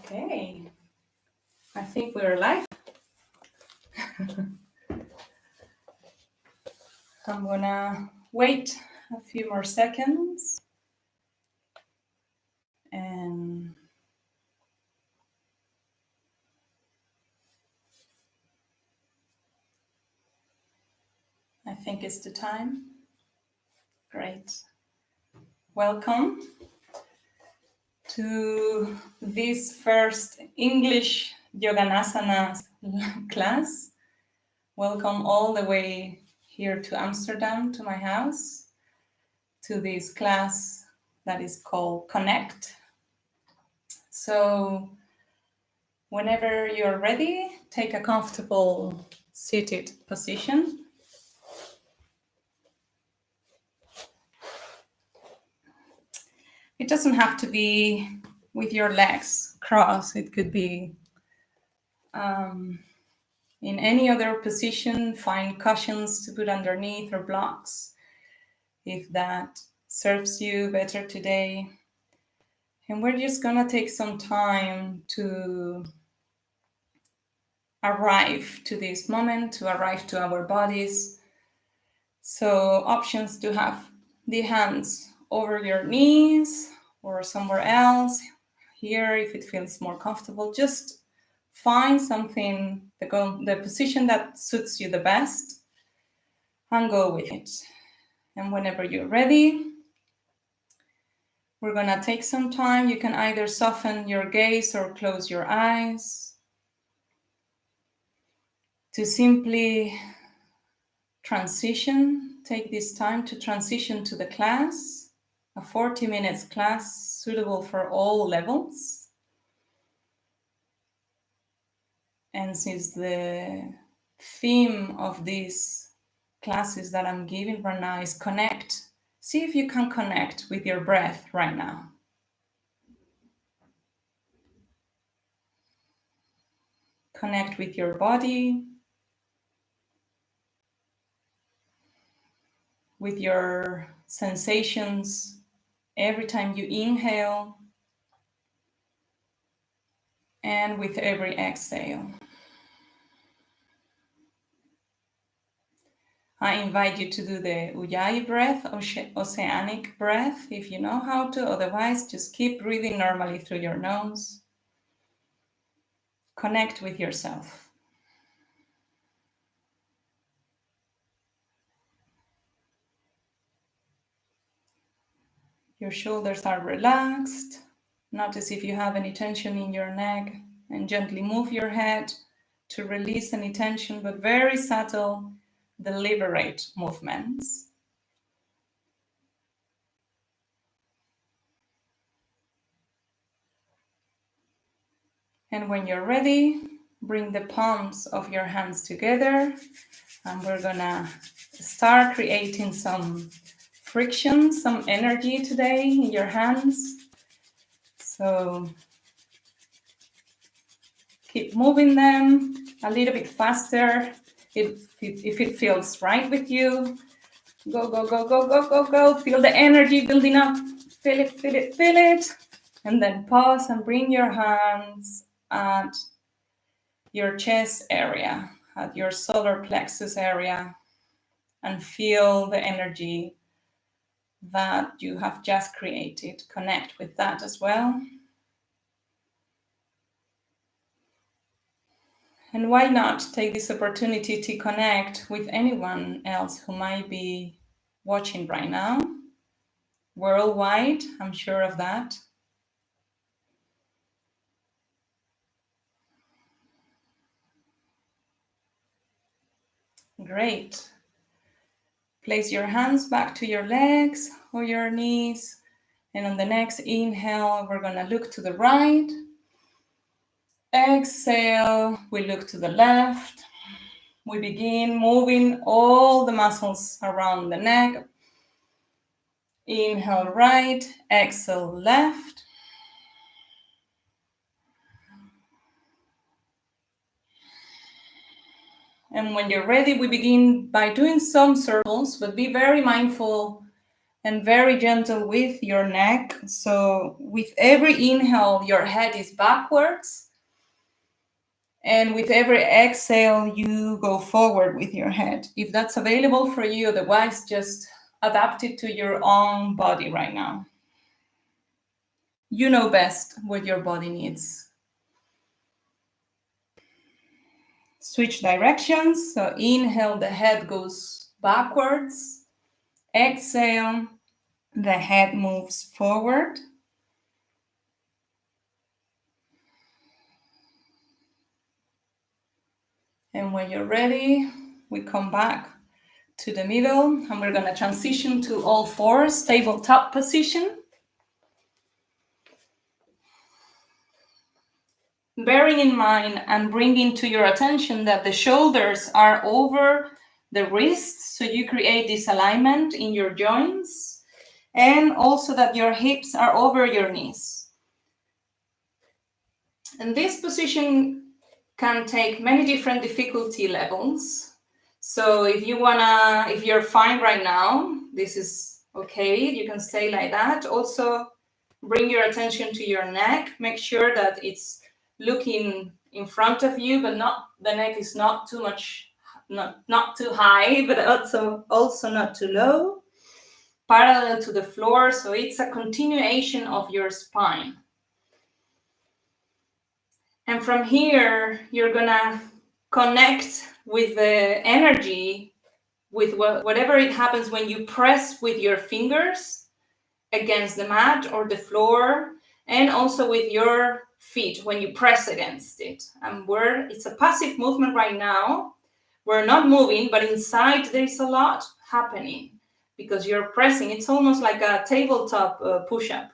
Okay, I think we're live. I'm gonna wait a few more seconds and I think it's the time. Great. Welcome to this first English Yoganasana class. Welcome all the way here to Amsterdam, to my house, to this class that is called Connect. So whenever you're ready, take a comfortable seated position. It doesn't have to be with your legs crossed. It could be in any other position. Find cushions to put underneath or blocks if that serves you better today. And we're just gonna take some time to arrive to this moment, to arrive to our bodies. So options to have the hands over your knees or somewhere else. Here, if it feels more comfortable, just find something, the position that suits you the best and go with it. And whenever you're ready, we're gonna take some time. You can either soften your gaze or close your eyes to simply transition. Take this time to transition to the class, a 40 minutes class suitable for all levels. And since the theme of these classes that I'm giving right now is connect, see if you can connect with your breath right now. Connect with your body, with your sensations every time you inhale and with every exhale. I invite you to do the Ujjayi breath, oceanic breath, if you know how to. Otherwise, just keep breathing normally through your nose. Connect with yourself. Your shoulders are relaxed. Notice if you have any tension in your neck and gently move your head to release any tension, but very subtle, deliberate movements. And when you're ready, bring the palms of your hands together and we're gonna start creating some friction, some energy today in your hands. So keep moving them a little bit faster if it feels right with you. Go, go, go, go, go, go, go. Feel the energy building up. Feel it, feel it, feel it. And then pause and bring your hands at your chest area, at your solar plexus area, and feel the energy that you have just created. Connect with that as well. And why not take this opportunity to connect with anyone else who might be watching right now, worldwide, I'm sure of that. Great. Place your hands back to your legs or your knees. And on the next inhale, we're gonna look to the right. Exhale, we look to the left. We begin moving all the muscles around the neck. Inhale right, exhale left. And when you're ready, we begin by doing some circles, but be very mindful and very gentle with your neck. So with every inhale, your head is backwards. And with every exhale, you go forward with your head. If that's available for you, otherwise just adapt it to your own body right now. You know best what your body needs. Switch directions. So inhale, the head goes backwards. Exhale, the head moves forward. And when you're ready, we come back to the middle and we're going to transition to all fours, tabletop position. Bearing in mind and bringing to your attention that the shoulders are over the wrists, so you create this alignment in your joints, and also that your hips are over your knees. And this position can take many different difficulty levels. So if you're fine right now, this is okay, you can stay like that. Also, bring your attention to your neck. Make sure that it's looking in front of you, but the neck is not too much, not too high, but also not too low, parallel to the floor. So it's a continuation of your spine. And from here, you're gonna connect with the energy, with whatever it happens when you press with your fingers against the mat or the floor, and also with your feet when you press against it. And it's a passive movement right now. We're not moving, but inside there's a lot happening because you're pressing. It's almost like a tabletop push-up.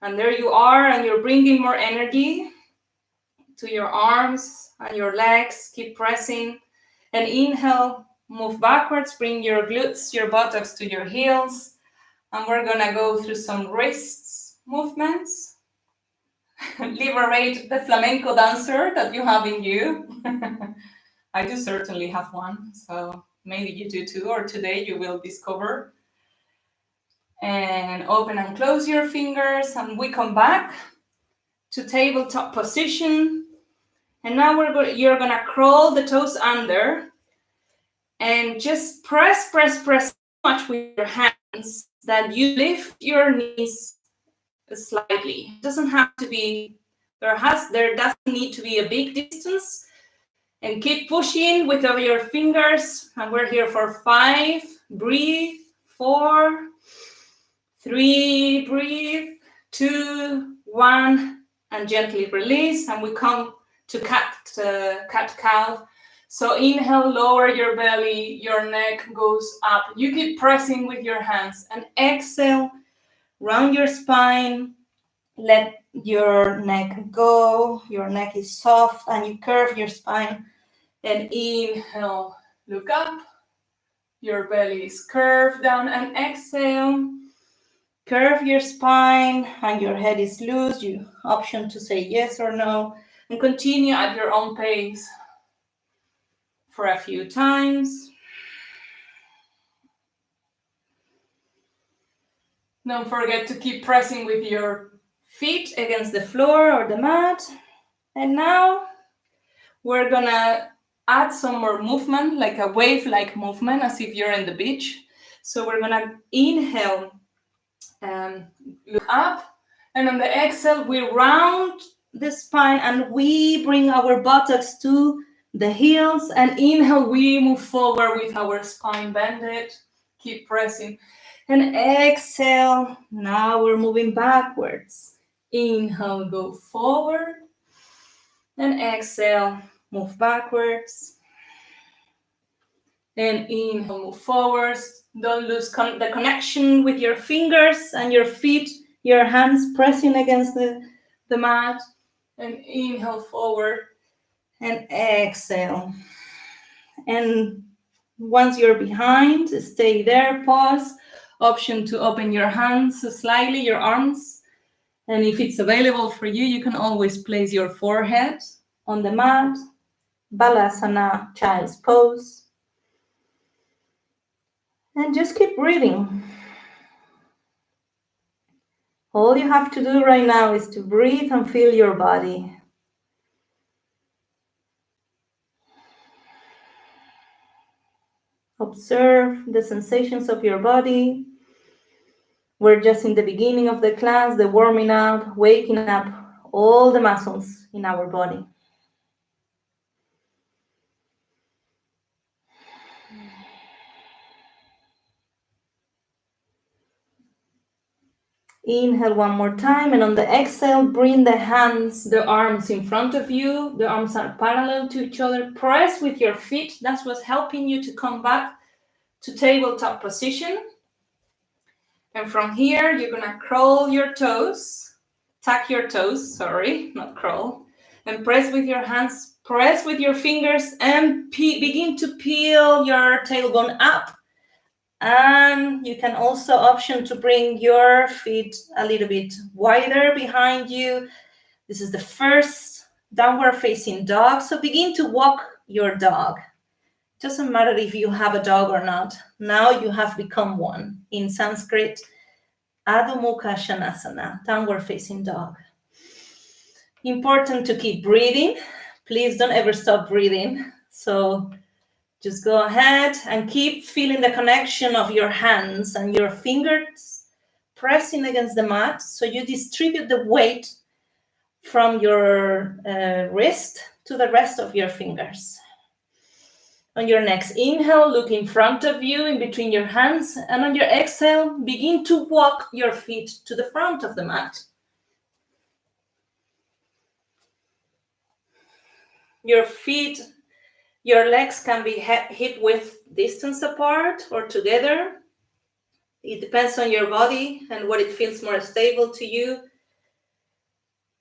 And there you are, and you're bringing more energy to your arms and your legs. Keep pressing. And inhale, move backwards, bring your glutes, your buttocks to your heels. And we're gonna go through some wrists movements. Liberate the flamenco dancer that you have in you. I do certainly have one, so maybe you do too, or today you will discover. And open and close your fingers, and we come back to tabletop position. And now you're gonna crawl the toes under and just press so much with your hands that you lift your knees slightly. It doesn't have to be, there doesn't need to be a big distance. And keep pushing with your fingers. And we're here for 5, breathe, 4, 3, breathe, 2, 1, and gently release. And we come to cat-cow. So inhale, lower your belly, your neck goes up. You keep pressing with your hands. And exhale, round your spine, let your neck go. Your neck is soft and you curve your spine. And inhale, look up. Your belly is curved down, and exhale. Curve your spine and your head is loose. You option to say yes or no. And continue at your own pace for a few times. Don't forget to keep pressing with your feet against the floor or the mat. And now we're gonna add some more movement, like a wave-like movement, as if you're in the beach. So we're gonna inhale and look up. And on the exhale, we round the spine and we bring our buttocks to the heels. And inhale, we move forward with our spine bended. Keep pressing. And exhale, now we're moving backwards. Inhale, go forward. And exhale, move backwards. And inhale, move forwards. Don't lose the connection with your fingers and your feet, your hands pressing against the mat. And inhale forward. And exhale. And once you're behind, stay there, pause. Option to open your hands slightly, your arms. And if it's available for you, you can always place your forehead on the mat. Balasana, child's pose. And just keep breathing. All you have to do right now is to breathe and feel your body. Observe the sensations of your body. We're just in the beginning of the class, the warming up, waking up all the muscles in our body. Inhale one more time, and on the exhale, bring the hands, the arms in front of you. The arms are parallel to each other. Press with your feet. That's what's helping you to come back to tabletop position. And from here, you're gonna curl your toes, tuck your toes, sorry, not crawl, and press with your hands, press with your fingers, and begin to peel your tailbone up. And you can also option to bring your feet a little bit wider behind you. This is the first downward facing dog. So begin to walk your dog. Doesn't matter if you have a dog or not. Now you have become one. In Sanskrit, Adho Mukha Svanasana, downward facing dog. Important to keep breathing. Please don't ever stop breathing. So just go ahead and keep feeling the connection of your hands and your fingers pressing against the mat. So you distribute the weight from your wrist to the rest of your fingers. On your next inhale, look in front of you, in between your hands. And on your exhale, begin to walk your feet to the front of the mat. Your feet, your legs can be hip width distance apart or together. It depends on your body and what it feels more stable to you.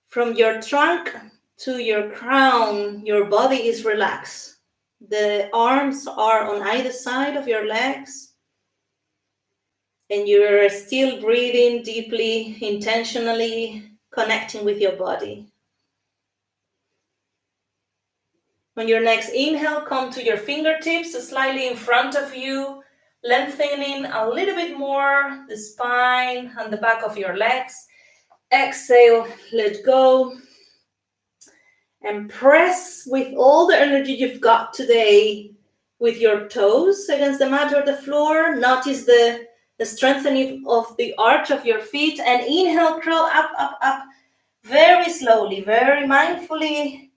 From your trunk to your crown, your body is relaxed. The arms are on either side of your legs. And you're still breathing deeply, intentionally, connecting with your body. On your next inhale, come to your fingertips, slightly in front of you, lengthening a little bit more the spine and the back of your legs. Exhale, let go. And press with all the energy you've got today with your toes against the mat or the floor. Notice the strengthening of the arch of your feet. And inhale, curl up, up, up. Very slowly, very mindfully,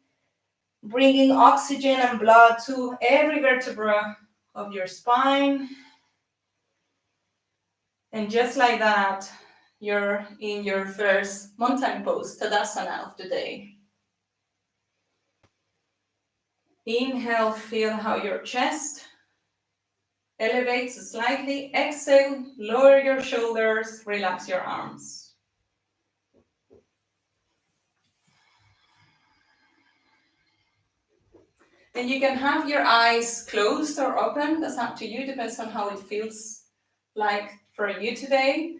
bringing oxygen and blood to every vertebra of your spine. And just like that, you're in your first mountain pose, Tadasana of the day. Inhale, feel how your chest elevates slightly. Exhale, lower your shoulders, relax your arms. And you can have your eyes closed or open. That's up to you, depends on how it feels like for you today.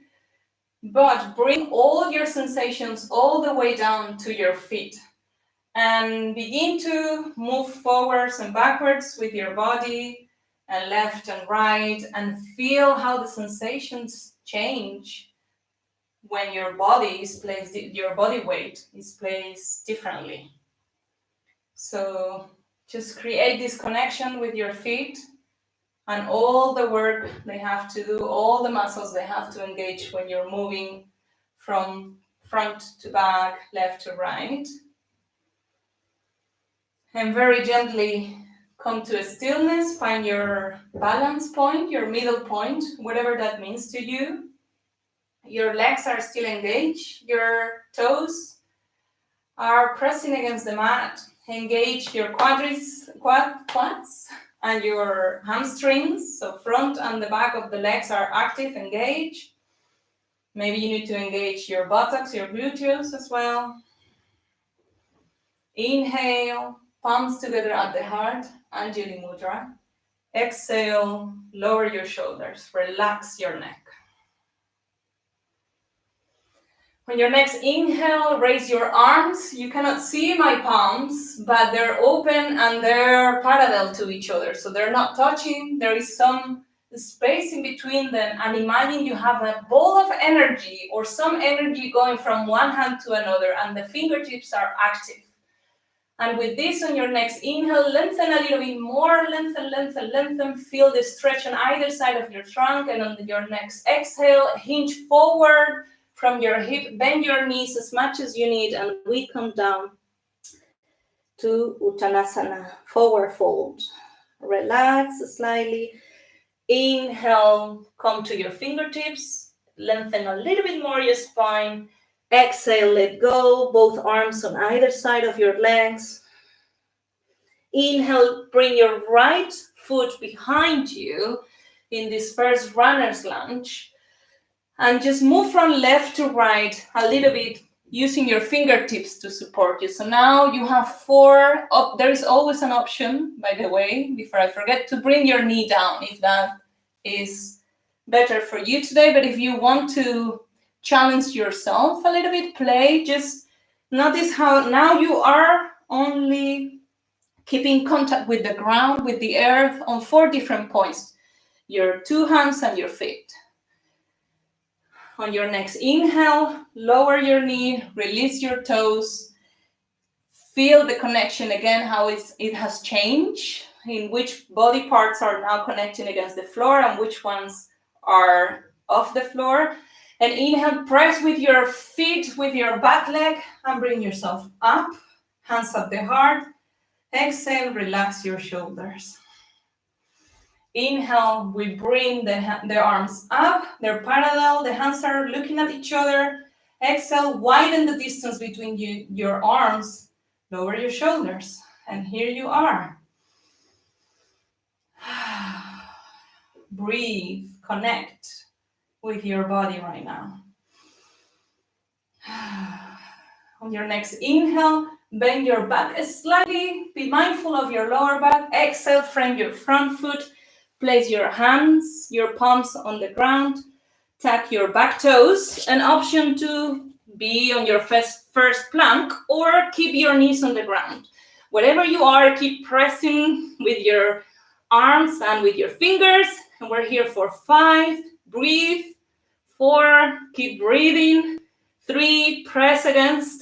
But bring all your sensations all the way down to your feet. And begin to move forwards and backwards with your body, and left and right, and feel how the sensations change when your body is placed, your body weight is placed differently. So just create this connection with your feet and all the work they have to do, all the muscles they have to engage when you're moving from front to back, left to right. And very gently come to a stillness, find your balance point, your middle point, whatever that means to you. Your legs are still engaged, your toes are pressing against the mat. Engage your quads and your hamstrings, so front and the back of the legs are active, engaged. Maybe you need to engage your buttocks, your gluteus as well. Inhale, palms together at the heart, Anjali Mudra. Exhale, lower your shoulders, relax your neck. On your next inhale, raise your arms. You cannot see my palms, but they're open and they're parallel to each other. So they're not touching. There is some the space in between them, and imagine you have a ball of energy or some energy going from one hand to another, and the fingertips are active. And with this, on your next inhale, lengthen a little bit more, lengthen, lengthen, lengthen. Feel the stretch on either side of your trunk, and on your next exhale, hinge forward from your hip, bend your knees as much as you need, and we come down to Uttanasana, forward fold. Relax slightly. Inhale, come to your fingertips, lengthen a little bit more your spine. Exhale, let go, both arms on either side of your legs. Inhale, bring your right foot behind you in this first runner's lunge. And just move from left to right a little bit, using your fingertips to support you. So now you have 4. There is always an option, by the way, before I forget, to bring your knee down if that is better for you today. But if you want to challenge yourself a little bit, play, just notice how now you are only keeping contact with the ground, with the earth on 4 different points, your 2 hands and your feet. On your next inhale, lower your knee, release your toes. Feel the connection again, how it has changed, in which body parts are now connecting against the floor and which ones are off the floor. And inhale, press with your feet, with your back leg, and bring yourself up, hands at the heart. Exhale, relax your shoulders. Inhale, we bring the arms up, they're parallel, the hands are looking at each other. Exhale, widen the distance between your arms, lower your shoulders, and here you are. Breathe, connect with your body right now. On your next inhale, bend your back slightly, be mindful of your lower back. Exhale, frame your front foot. Place your hands, your palms on the ground. Tuck your back toes. An option to be on your first plank or keep your knees on the ground. Wherever you are, keep pressing with your arms and with your fingers. And we're here for 5. Breathe. 4. Keep breathing. 3. Press against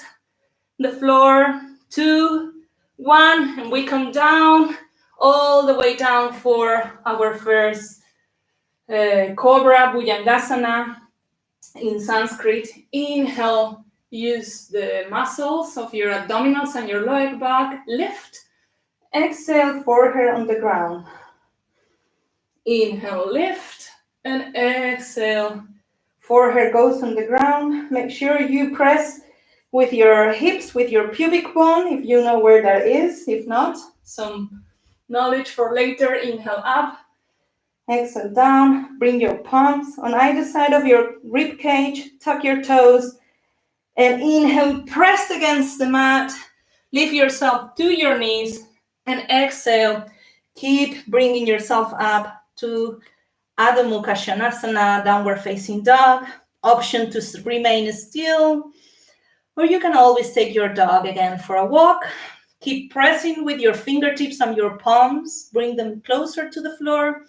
the floor. 2. 1. And we come down. All the way down for our first Cobra Bhujangasana in Sanskrit. Inhale, use the muscles of your abdominals and your lower back. Lift. Exhale, forehead on the ground. Inhale, lift, and exhale. Forehead goes on the ground. Make sure you press with your hips, with your pubic bone, if you know where that is. If not, some knowledge for later. Inhale up, exhale down. Bring your palms on either side of your rib cage. Tuck your toes. And inhale, press against the mat. Lift yourself to your knees. And exhale, keep bringing yourself up to Adho Mukha Svanasana, downward facing dog. Option to remain still. Or you can always take your dog again for a walk. Keep pressing with your fingertips and your palms. Bring them closer to the floor.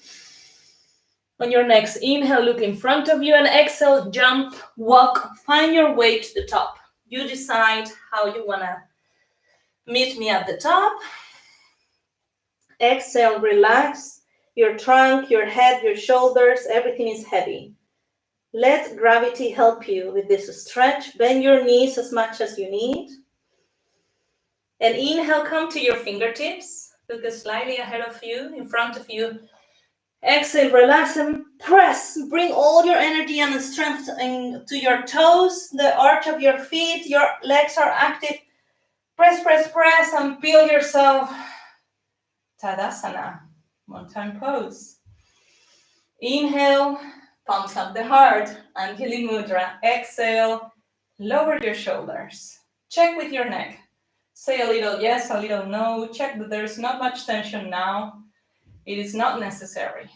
On your next inhale, look in front of you, and exhale, jump, walk, find your way to the top. You decide how you want to meet me at the top. Exhale, relax your trunk, your head, your shoulders, everything is heavy. Let gravity help you with this stretch. Bend your knees as much as you need. And inhale, come to your fingertips. Look slightly ahead of you, in front of you. Exhale, relax and press. Bring all your energy and strength into your toes, the arch of your feet. Your legs are active. Press, press, press, and feel yourself. Tadasana, mountain pose. Inhale, palms up the heart, Anjali Mudra. Exhale, lower your shoulders. Check with your neck. Say a little yes, a little no. Check that there's not much tension now. It is not necessary.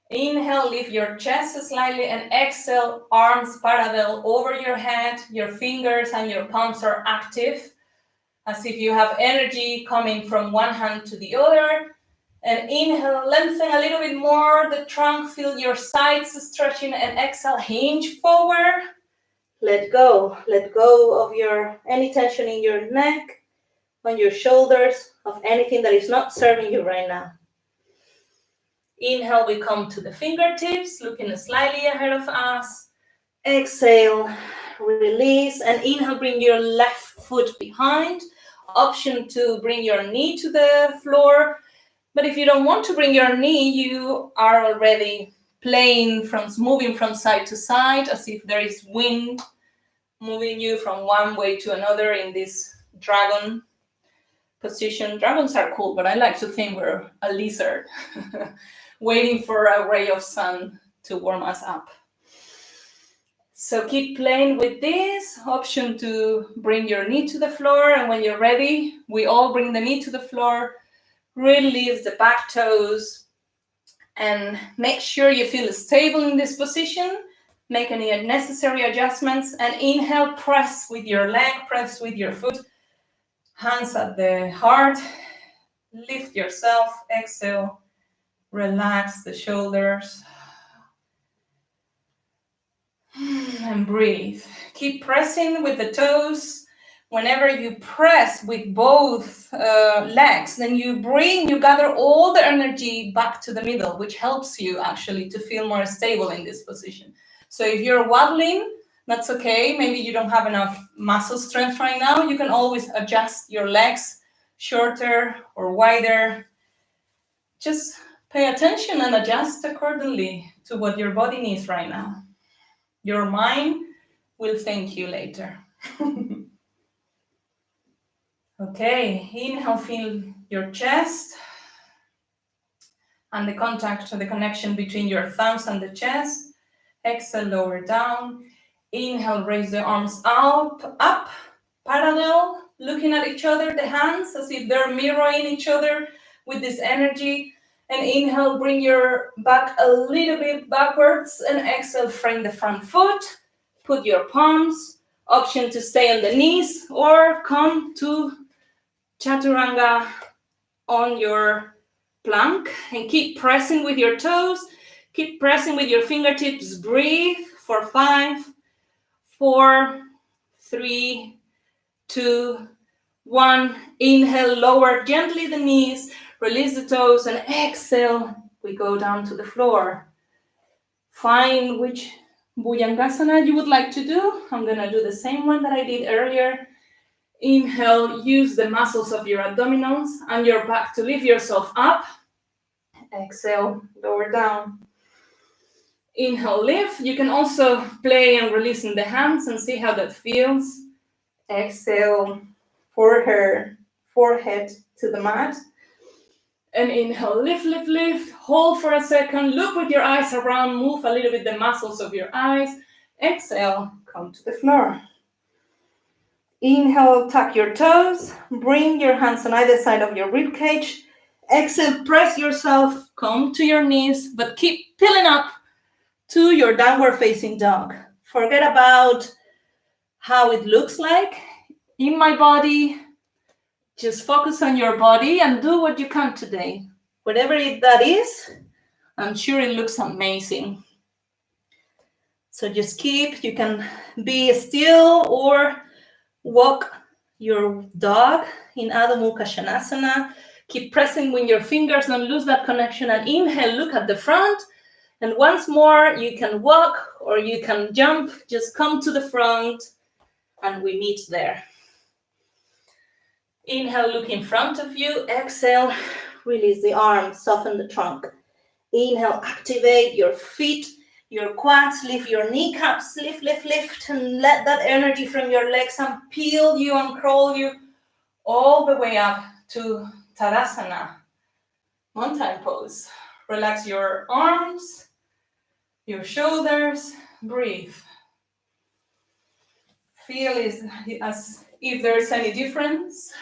Inhale, lift your chest slightly, and exhale, arms parallel over your head. Your fingers and your palms are active, as if you have energy coming from one hand to the other. And inhale, lengthen a little bit more the trunk, feel your sides stretching, and exhale, hinge forward. Let go of any tension in your neck, on your shoulders, of anything that is not serving you right now. Inhale, we come to the fingertips, looking slightly ahead of us. Exhale, release, and inhale, bring your left foot behind. Option to bring your knee to the floor. But if you don't want to bring your knee, you are already moving from side to side as if there is wind moving you from one way to another in this dragon position. Dragons are cool, but I like to think we're a lizard waiting for a ray of sun to warm us up. So keep playing with this option to bring your knee to the floor, and when you're ready, we all bring the knee to the floor, release the back toes, and make sure you feel stable in this position. Make any necessary adjustments, and inhale, press with your leg, press with your foot, hands at the heart, lift yourself, exhale, relax the shoulders, and breathe. Keep pressing with the toes. Whenever you press with both legs, then you gather all the energy back to the middle, which helps you actually to feel more stable in this position. So if you're wobbling, that's okay. Maybe you don't have enough muscle strength right now. You can always adjust your legs shorter or wider. Just pay attention and adjust accordingly to what your body needs right now. Your mind will thank you later. Okay, inhale, feel your chest and the connection between your thumbs and the chest. Exhale, lower down. Inhale, raise the arms up, parallel, looking at each other, the hands as if they're mirroring each other with this energy. And inhale, bring your back a little bit backwards, and exhale, frame the front foot. Put your palms, option to stay on the knees or come to Chaturanga on your plank, and keep pressing with your toes, keep pressing with your fingertips. Breathe for 5, 4, 3, 2, 1. Inhale, lower gently the knees, release the toes, and exhale, we go down to the floor. Find which Bhujangasana you would like to do. I'm going to do the same one that I did earlier. Inhale, use the muscles of your abdominals and your back to lift yourself up. Exhale, lower down. Inhale, lift. You can also play and release in the hands and see how that feels. Exhale, forehead to the mat. And inhale, lift, lift, lift. Hold for a second. Look with your eyes around. Move a little bit the muscles of your eyes. Exhale, come to the floor. Inhale, tuck your toes. Bring your hands on either side of your rib cage. Exhale, press yourself. Come to your knees, but keep peeling up to your downward facing dog. Forget about how it looks like in my body. Just focus on your body and do what you can today. Whatever that is, I'm sure it looks amazing. So just you can be still or walk your dog in Adho Mukha Svanasana. Keep pressing with your fingers, don't lose that connection. And inhale, look at the front. And once more, you can walk or you can jump. Just come to the front and we meet there. Inhale, look in front of you. Exhale, release the arms, soften the trunk. Inhale, activate your feet, your quads, lift your kneecaps, lift, lift, lift, and let that energy from your legs peel you and crawl you all the way up to Tadasana, mountain pose. Relax your arms, your shoulders, breathe. Feel as if there's any difference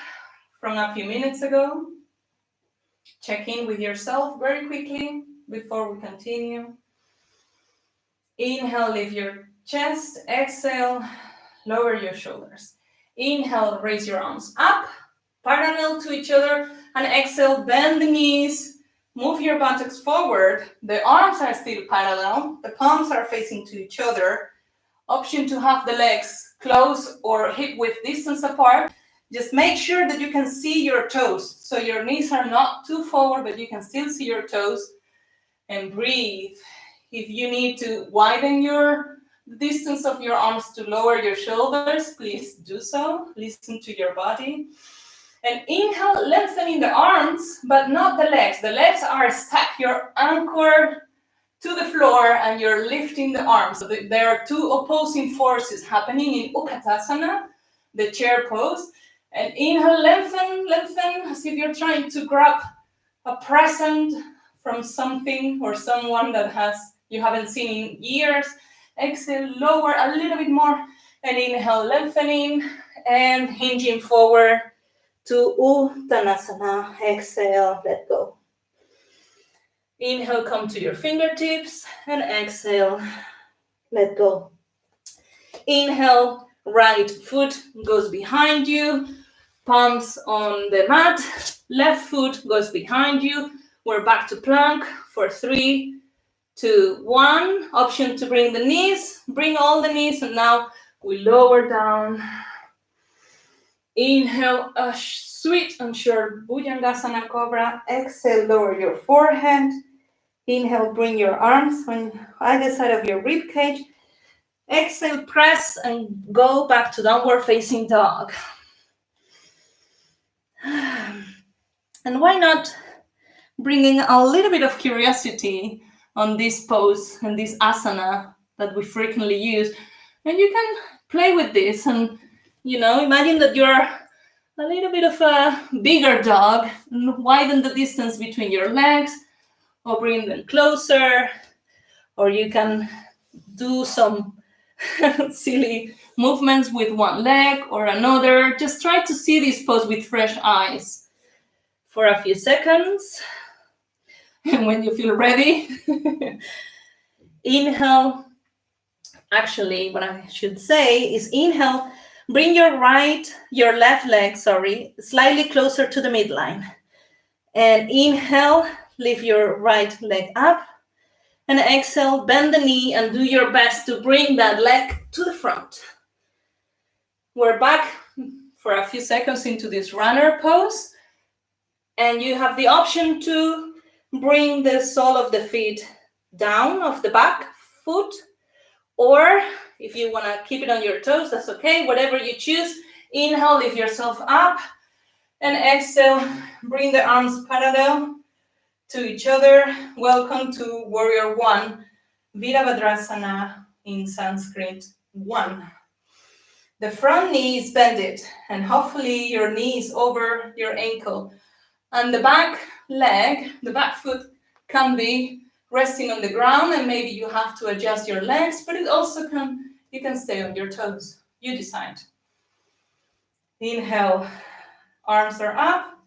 from a few minutes ago. Check in with yourself very quickly before we continue. Inhale, lift your chest. Exhale, lower your shoulders. Inhale, raise your arms up, parallel to each other. And exhale, bend the knees, Move your buttocks forward. The arms are still parallel. The palms are facing to each other. Option to have the legs close or hip width distance apart. Just make sure that you can see your toes. So your knees are not too forward, but you can still see your toes. And breathe. If you need to widen your distance of your arms to lower your shoulders, please do so. Listen to your body. And inhale, lengthening the arms, but not the legs. The legs are stuck. You're anchored to the floor and you're lifting the arms. So there are two opposing forces happening in Utkatasana, the chair pose. And inhale, lengthen, lengthen, as if you're trying to grab a present from something or someone that you haven't seen in years. Exhale, lower a little bit more. And inhale, lengthening and hinging forward to Uttanasana. Exhale, let go. Inhale, come to your fingertips, and exhale, let go. Inhale, right foot goes behind you, palms on the mat, left foot goes behind you. We're back to plank for 3, 2, 1. Option to bring the knees, bring all the knees, and now we lower down. Inhale, a sweet and short Bhujangasana Cobra. Exhale, lower your forehead. Inhale, bring your arms on either side of your rib cage. Exhale, press and go back to downward facing dog. And why not bringing a little bit of curiosity on this pose and this asana that we frequently use. And you can play with this and, imagine that you're a little bit of a bigger dog and widen the distance between your legs or bring them closer, or you can do some silly movements with one leg or another. Just try to see this pose with fresh eyes for a few seconds. And when you feel ready, inhale. Actually, what I should say is inhale, bring your left leg, slightly closer to the midline. And inhale, lift your right leg up. And exhale, bend the knee and do your best to bring that leg to the front. We're back for a few seconds into this runner pose. And you have the option to bring the sole of the feet down of the back foot. Or if you want to keep it on your toes, that's okay. Whatever you choose. Inhale, lift yourself up. And exhale, bring the arms parallel to each other. Welcome to Warrior 1, Virabhadrasana in Sanskrit 1. The front knee is bended and hopefully your knee is over your ankle. And the back leg, the back foot can be resting on the ground and maybe you have to adjust your legs, but you can stay on your toes. You decide. Inhale, arms are up.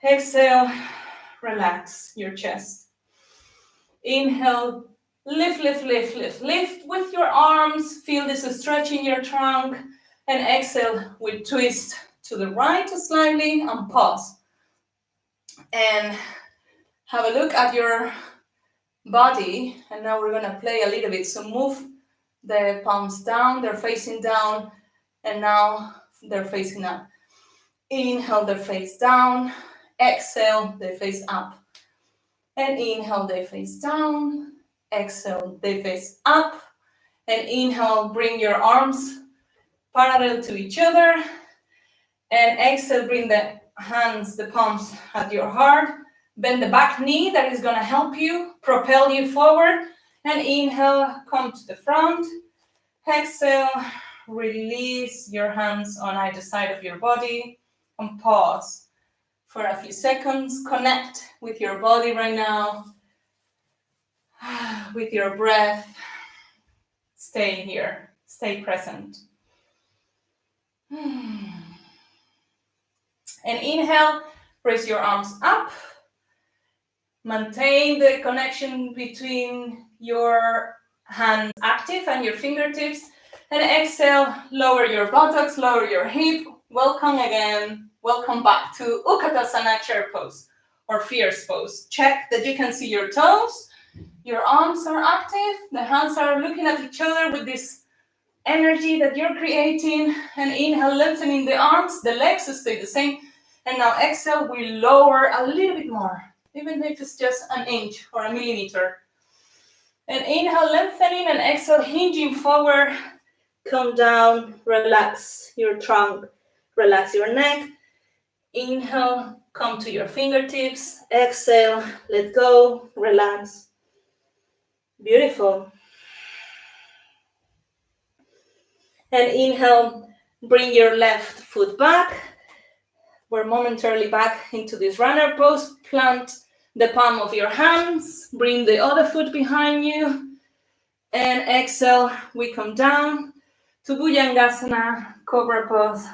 Exhale, relax your chest. Inhale, lift, lift, lift, lift, lift with your arms. Feel this stretch in your trunk. And exhale, we twist to the right slightly and pause. And have a look at your body. And now we're going to play a little bit. So move the palms down. They're facing down. And now they're facing up. Inhale, they face down. Exhale, they face up. And inhale, they face down. Exhale, they face up. And inhale, bring your arms parallel to each other. And exhale, bring the hands, the palms at your heart. Bend the back knee. That is going to help you, propel you forward. And inhale, come to the front. Exhale, release your hands on either side of your body. And pause for a few seconds. Connect with your body right now, with your breath. Stay here. Stay present. And inhale, raise your arms up. Maintain the connection between your hands active and your fingertips. And exhale, lower your buttocks, lower your hip. Welcome again. Welcome back to Utkatasana chair pose or fierce pose. Check that you can see your toes, your arms are active, the hands are looking at each other with this energy that you're creating. And inhale, lengthening the arms, the legs stay the same. And now exhale, we lower a little bit more, even if it's just an inch or a millimeter. And inhale, lengthening, and exhale, hinging forward. Come down, relax your trunk, relax your neck. Inhale, come to your fingertips. Exhale, let go, relax. Beautiful. And inhale, bring your left foot back. We're momentarily back into this runner pose. Plant the palm of your hands. Bring the other foot behind you. And exhale, we come down to Bhujangasana, Cobra Pose.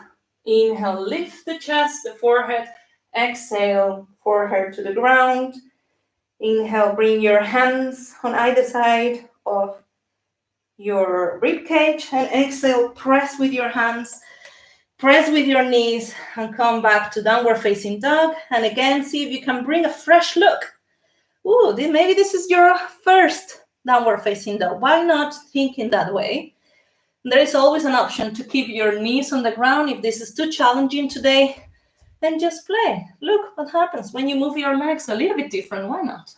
Inhale, lift the chest, the forehead. Exhale, forehead to the ground. Inhale, bring your hands on either side of your rib cage. And exhale, press with your hands, press with your knees, and come back to downward facing dog. And again, see if you can bring a fresh look. Ooh, maybe this is your first downward facing dog. Why not think in that way? There is always an option to keep your knees on the ground. If this is too challenging today, then just play. Look what happens when you move your legs a little bit different. Why not?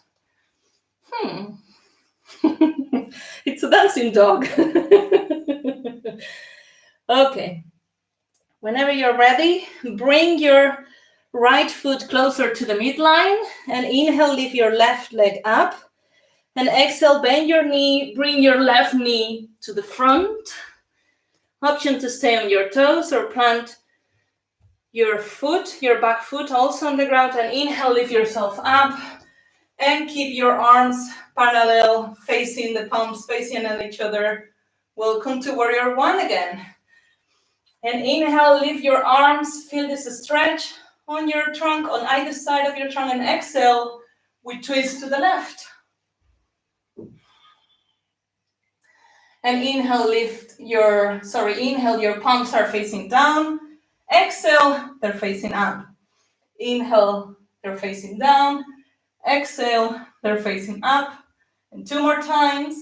It's a dancing dog. Okay. Whenever you're ready, bring your right foot closer to the midline and inhale, lift your left leg up. And exhale, bend your knee, bring your left knee to the front. Option to stay on your toes or plant your foot, your back foot also on the ground. And inhale, lift yourself up and keep your arms parallel, facing the palms, facing at each other. Welcome to Warrior One again. And inhale, lift your arms, feel this stretch on your trunk, on either side of your trunk. And exhale, we twist to the left. And inhale, inhale, your palms are facing down. Exhale, they're facing up. Inhale, they're facing down. Exhale, they're facing up. And 2 more times.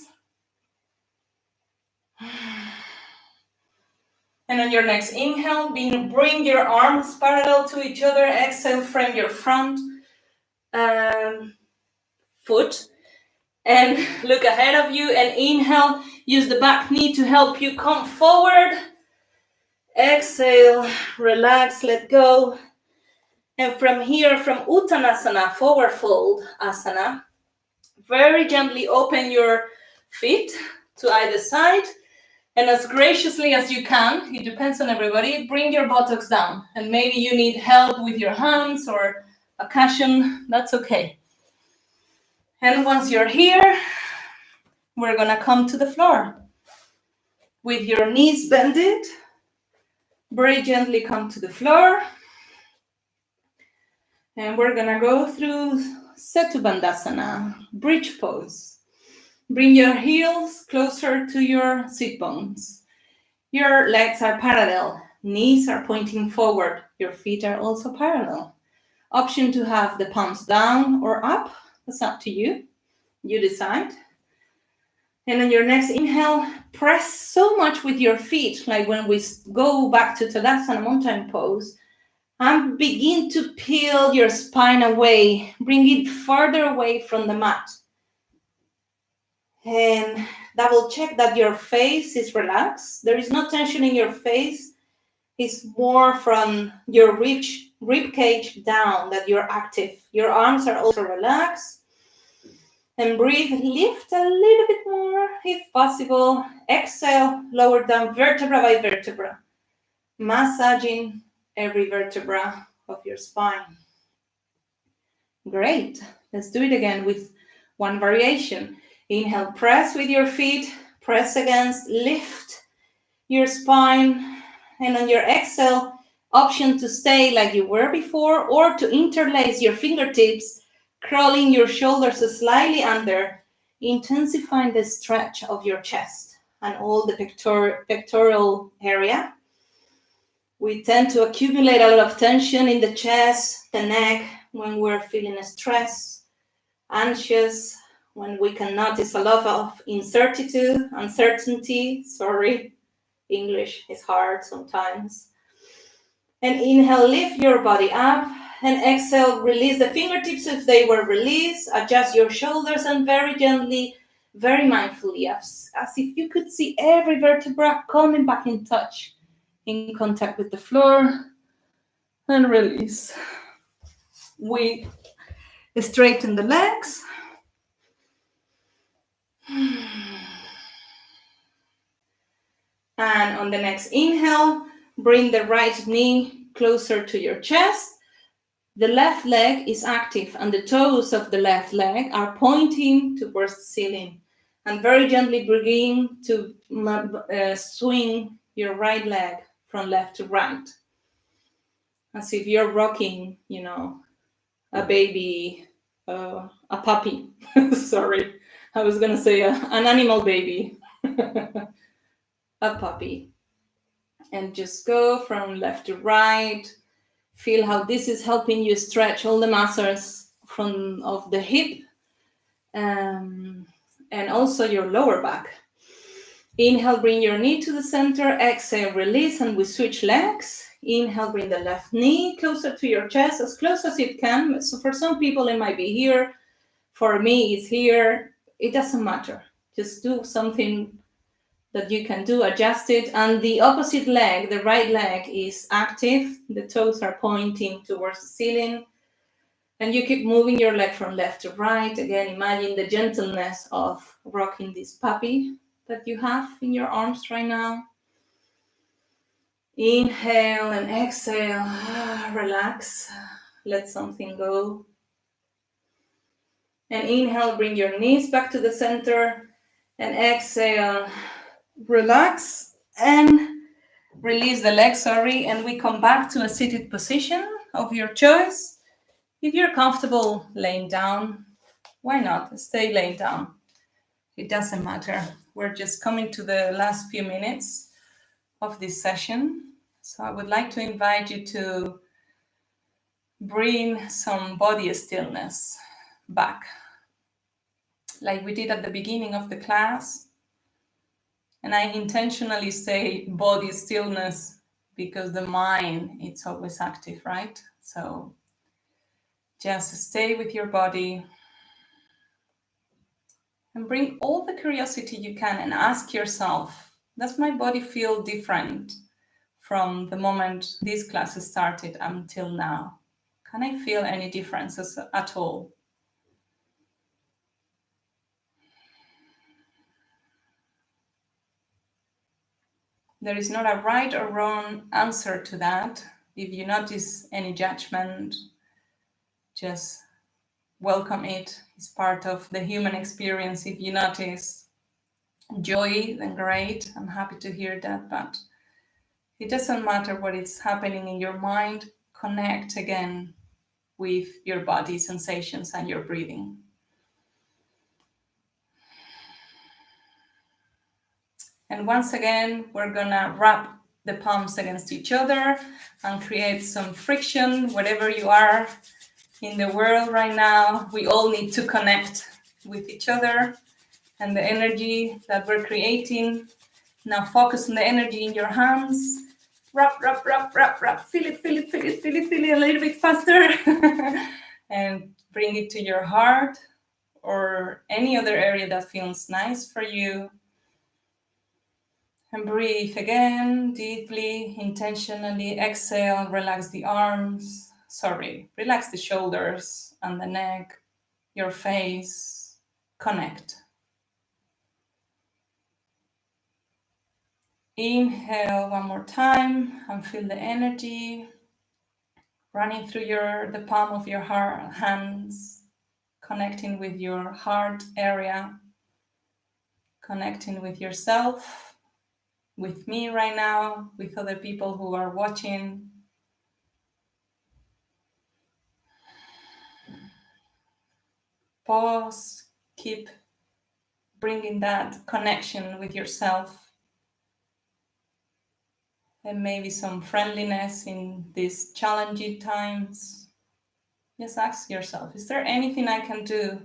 And on your next inhale, bring your arms parallel to each other. Exhale, frame your front foot. And look ahead of you. And inhale, use the back knee to help you come forward. Exhale, relax, let go. And from here, from Uttanasana, forward fold asana, very gently open your feet to either side. And as graciously as you can, it depends on everybody, bring your buttocks down. And maybe you need help with your hands or a cushion, that's okay. And once you're here, we're gonna come to the floor. With your knees bended, very gently come to the floor. And we're gonna go through Setu Bandhasana, bridge pose. Bring your heels closer to your sit bones. Your legs are parallel, knees are pointing forward, your feet are also parallel. Option to have the palms down or up, that's up to you. You decide. And on your next inhale, press so much with your feet, like when we go back to Tadasana, mountain pose, and begin to peel your spine away. Bring it further away from the mat. And double check that your face is relaxed. There is no tension in your face. It's more from your rib cage down that you're active. Your arms are also relaxed. And breathe, lift a little bit more if possible. Exhale, lower down vertebra by vertebra. Massaging every vertebra of your spine. Great. Let's do it again with one variation. Inhale, press with your feet, press against, lift your spine. And on your exhale, option to stay like you were before or to interlace your fingertips, crawling your shoulders slightly under, intensifying the stretch of your chest and all the pectoral area. We tend to accumulate a lot of tension in the chest, the neck, when we're feeling stressed, anxious, when we can notice a lot of uncertainty. Sorry, English is hard sometimes. And inhale, lift your body up. And exhale, release the fingertips if they were released. Adjust your shoulders and very gently, very mindfully, as if you could see every vertebra coming back in touch, in contact with the floor. And release. We straighten the legs. And on the next inhale, bring the right knee closer to your chest. The left leg is active and the toes of the left leg are pointing towards the ceiling. And very gently begin to swing your right leg from left to right. As if you're rocking, a baby, a puppy. Sorry, I was going to say an animal baby. A puppy. And just go from left to right. Feel how this is helping you stretch all the muscles of the hip and also your lower back. Inhale, bring your knee to the center. Exhale, release, and we switch legs. Inhale, bring the left knee closer to your chest, as close as it can. So for some people, it might be here. For me, it's here. It doesn't matter. Just do something that you can do, adjust it. And the opposite leg, the right leg, is active. The toes are pointing towards the ceiling. And you keep moving your leg from left to right. Again, imagine the gentleness of rocking this puppy that you have in your arms right now. Inhale and exhale. Relax. Let something go. And inhale, bring your knees back to the center. And exhale, relax and release the legs, and we come back to a seated position of your choice. If you're comfortable laying down, why not? Stay laying down. It doesn't matter. We're just coming to the last few minutes of this session. So I would like to invite you to bring some body stillness back, like we did at the beginning of the class. And I intentionally say body stillness because the mind, it's always active, right? So just stay with your body and bring all the curiosity you can and ask yourself, does my body feel different from the moment this class started until now? Can I feel any differences at all? There is not a right or wrong answer to that. If you notice any judgment, just welcome it. It's part of the human experience. If you notice joy, then great. I'm happy to hear that. But it doesn't matter what is happening in your mind. Connect again with your body sensations and your breathing. And once again, we're gonna wrap the palms against each other and create some friction wherever you are in the world right now. We all need to connect with each other and the energy that we're creating. Now focus on the energy in your hands. Wrap, wrap, wrap, wrap, wrap. Feel it, feel it, feel it, feel it, feel it a little bit faster. And bring it to your heart or any other area that feels nice for you. And breathe again, deeply, intentionally. Exhale, relax the arms. Relax the shoulders and the neck, your face. Connect. Inhale one more time and feel the energy running through the palm of your hands, connecting with your heart area, connecting with yourself, with me right now, with other people who are watching. Pause, keep bringing that connection with yourself and maybe some friendliness in these challenging times. Just ask yourself, is there anything I can do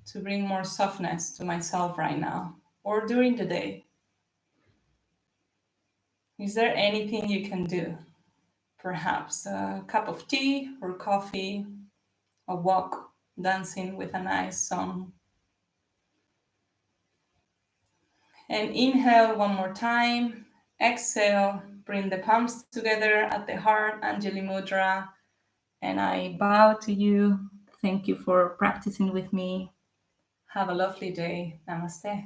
to bring more softness to myself right now or during the day? Is there anything you can do? Perhaps a cup of tea or coffee, a walk, dancing with a nice song. And inhale one more time. Exhale, bring the palms together at the heart, Anjali Mudra. And I bow to you. Thank you for practicing with me. Have a lovely day. Namaste.